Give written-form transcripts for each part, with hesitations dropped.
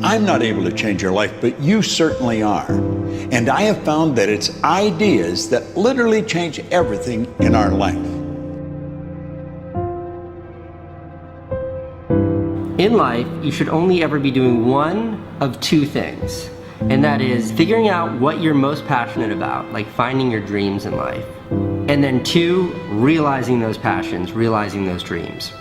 I'm not able to change your life, but you certainly are. And I have found that it's ideas that literally change everything in our life. In life, you should only ever be doing one of two things, and that is figuring out what you're most passionate about, like finding your dreams in life. And then two, realizing those passions, realizing those dreams.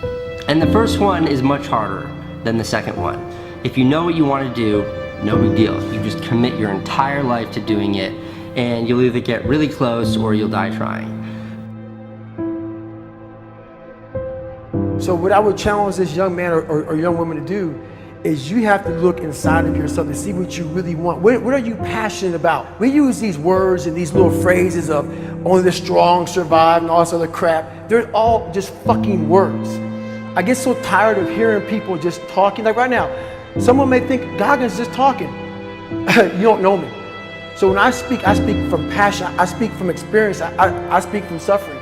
And the first one is much harder than the second one. If you know what you want to do, no big deal. You just commit your entire life to doing it, and you'll either get really close or you'll die trying. So what I would challenge this young man or young woman to do is you have to look inside of yourself to see what you really want. What are you passionate about? We use these words and these little phrases of only the strong survive and all this other crap. They're all just fucking words. I get so tired of hearing people just talking. Like right now, someone may think Goggins just talking. You don't know me. So when I speak from passion, I speak from experience, I speak from suffering.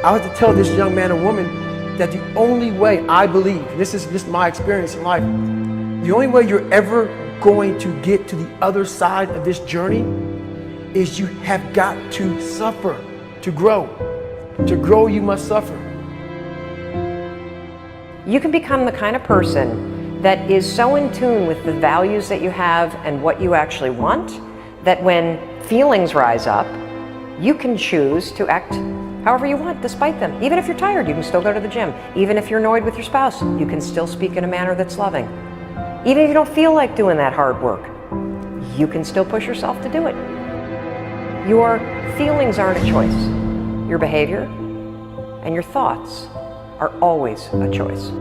I have to tell this young man or woman that the only way I believe, this is my experience in life, the only way you're ever going to get to the other side of this journey is you have got to suffer to grow. To grow, you must suffer. You can become the kind of person that is so in tune with the values that you have and what you actually want, that when feelings rise up, you can choose to act however you want despite them. Even if you're tired, you can still go to the gym. Even if you're annoyed with your spouse, you can still speak in a manner that's loving. Even if you don't feel like doing that hard work, you can still push yourself to do it. Your feelings aren't a choice. Your behavior and your thoughts are always a choice.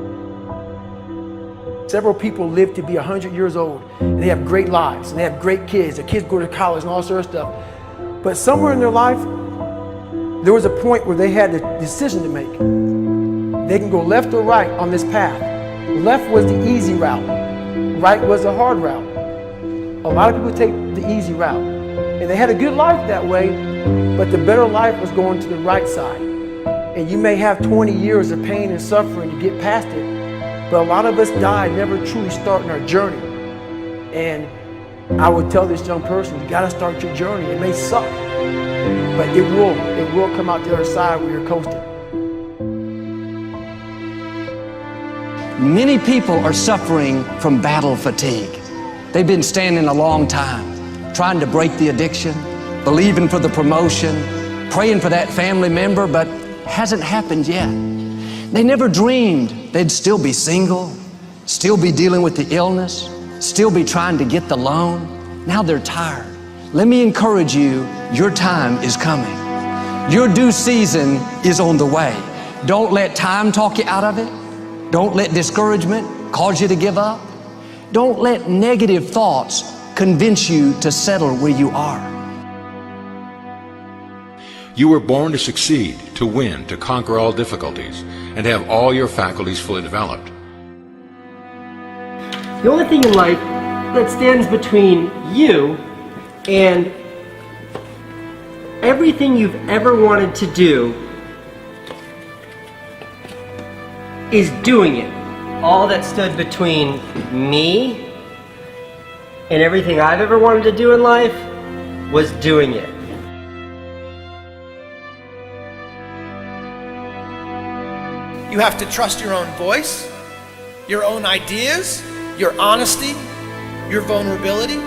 Several people live to be 100 years old, and they have great lives, and they have great kids. Their kids go to college and all sorts of stuff. But somewhere in their life, there was a point where they had a decision to make. They can go left or right on this path. Left was the easy route. Right was the hard route. A lot of people take the easy route. And they had a good life that way, but the better life was going to the right side. And you may have 20 years of pain and suffering to get past it, but a lot of us die never truly starting our journey. And I would tell this young person, you gotta start your journey. It may suck, but it will come out the other side where you're coasting. Many people are suffering from battle fatigue. They've been standing a long time, trying to break the addiction, believing for the promotion, praying for that family member, but hasn't happened yet. They never dreamed they'd still be single, still be dealing with the illness, still be trying to get the loan. Now they're tired. Let me encourage you, your time is coming. Your due season is on the way. Don't let time talk you out of it. Don't let discouragement cause you to give up. Don't let negative thoughts convince you to settle where you are. You were born to succeed, to win, to conquer all difficulties, and have all your faculties fully developed. The only thing in life that stands between you and everything you've ever wanted to do is doing it. All that stood between me and everything I've ever wanted to do in life was doing it. You have to trust your own voice, your own ideas, your honesty, your vulnerability,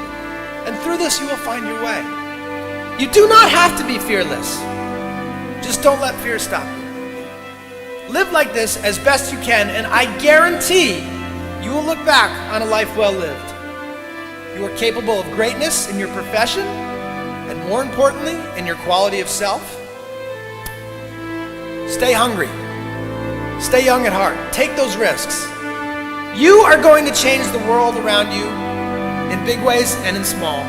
and through this you will find your way. You do not have to be fearless. Just don't let fear stop you. Live like this as best you can, and I guarantee you will look back on a life well lived. You are capable of greatness in your profession, and more importantly, in your quality of self. Stay hungry. Stay young at heart. Take those risks. You are going to change the world around you in big ways and in small.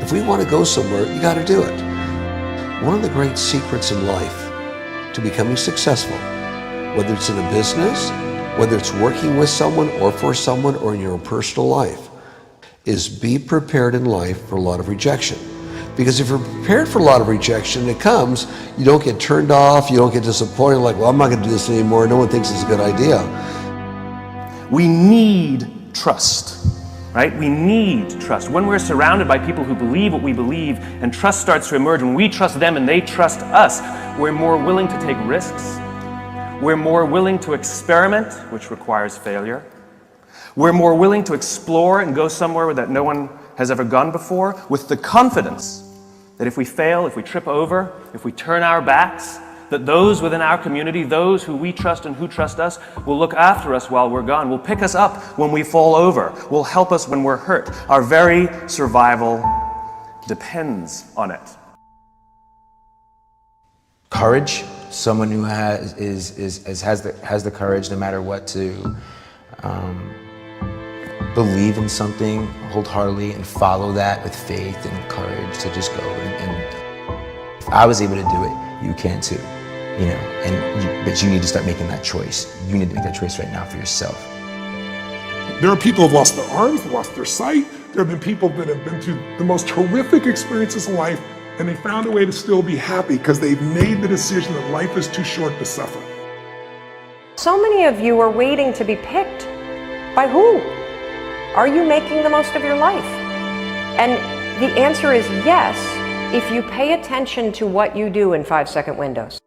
If we want to go somewhere, you got to do it. One of the great secrets in life to becoming successful, whether it's in a business, whether it's working with someone or for someone or in your own personal life, is be prepared in life for a lot of rejection. Because if you're prepared for a lot of rejection, it comes, you don't get turned off, you don't get disappointed, like, well, I'm not going to do this anymore, no one thinks it's a good idea. We need trust, right? We need trust. When we're surrounded by people who believe what we believe and trust starts to emerge, when we trust them and they trust us, we're more willing to take risks. We're more willing to experiment, which requires failure. We're more willing to explore and go somewhere that no one has ever gone before, with the confidence that if we fail, if we trip over, if we turn our backs, that those within our community, those who we trust and who trust us, will look after us while we're gone, will pick us up when we fall over, will help us when we're hurt. Our very survival depends on it. Courage, someone who has the courage no matter what to believe in something wholeheartedly and follow that with faith and courage to just go. And if I was able to do it, you can too. You know, but you need to start making that choice. You need to make that choice right now for yourself. There are people who have lost their arms, lost their sight. There have been people that have been through the most horrific experiences in life, and they found a way to still be happy because they've made the decision that life is too short to suffer. So many of you are waiting to be picked. By who? Are you making the most of your life? And the answer is yes, if you pay attention to what you do in 5-second windows.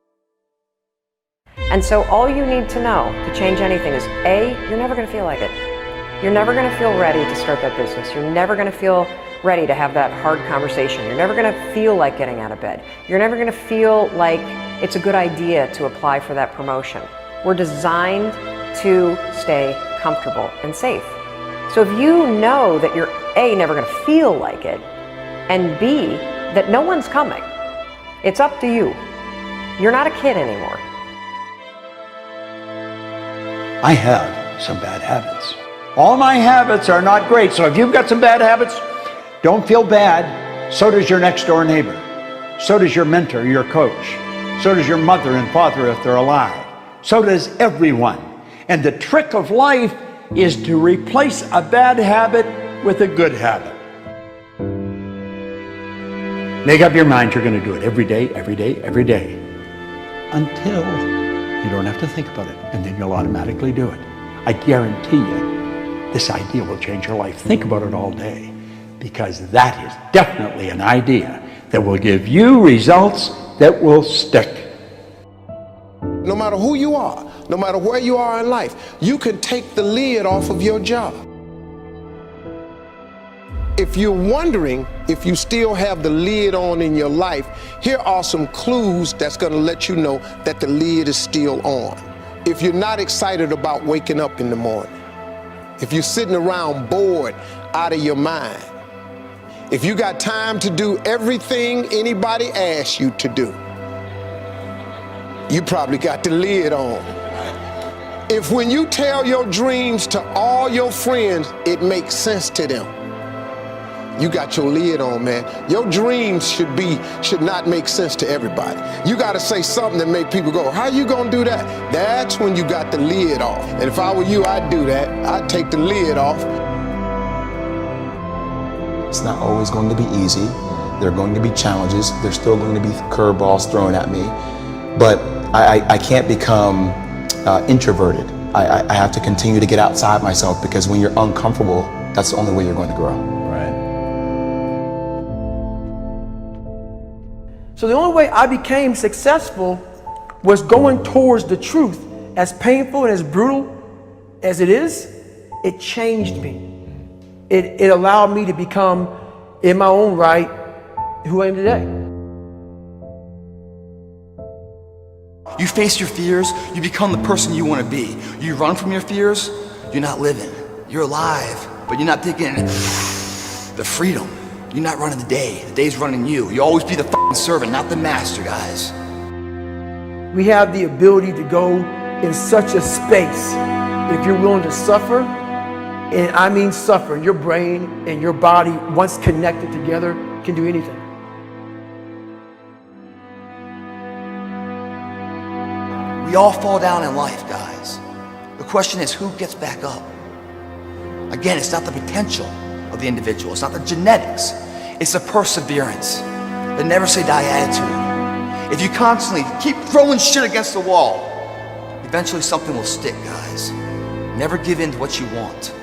And so all you need to know to change anything is A, you're never going to feel like it. You're never going to feel ready to start that business. You're never going to feel ready to have that hard conversation. You're never going to feel like getting out of bed. You're never going to feel like it's a good idea to apply for that promotion. We're designed to stay comfortable and safe. So if you know that you're A, never going to feel like it, and B, that no one's coming, it's up to you. You're not a kid anymore. I have some bad habits. All my habits are not great, so if you've got some bad habits, don't feel bad. So does your next door neighbor. So does your mentor, your coach. So does your mother and father if they're alive. So does everyone. And the trick of life is to replace a bad habit with a good habit. Make up your mind you're going to do it every day, every day, every day, until you don't have to think about it, and then you'll automatically do it. I guarantee you, this idea will change your life. Think about it all day, because that is definitely an idea that will give you results that will stick. No matter who you are, no matter where you are in life, you can take the lid off of your job. If you're wondering if you still have the lid on in your life, here are some clues that's going to let you know that the lid is still on. If you're not excited about waking up in the morning, if you're sitting around bored out of your mind, if you got time to do everything anybody asks you to do, you probably got the lid on. If when you tell your dreams to all your friends, it makes sense to them, you got your lid on, man. Your dreams should not make sense to everybody. You got to say something that make people go, how you gonna do that? That's when you got the lid off. And if I were you, I'd do that. I'd take the lid off. It's not always going to be easy. There are going to be challenges. There's still going to be curveballs thrown at me. But I can't become introverted. I have to continue to get outside myself, because when you're uncomfortable, that's the only way you're going to grow. Right. So the only way I became successful was going towards the truth. As painful and as brutal as it is, it changed me. It allowed me to become, in my own right, who I am today. You face your fears, you become the person you want to be. You run from your fears, you're not living. You're alive, but you're not taking the freedom. You're not running the day. The day's running you. You always be the f***ing servant, not the master, guys. We have the ability to go in such a space if you're willing to suffer, and I mean suffer. Your brain and your body, once connected together, can do anything. We all fall down in life, guys. The question is, who gets back up? Again, it's not the potential of the individual. It's not the genetics. It's the perseverance, the never say die attitude. If you constantly keep throwing shit against the wall, eventually something will stick, guys. Never give in to what you want.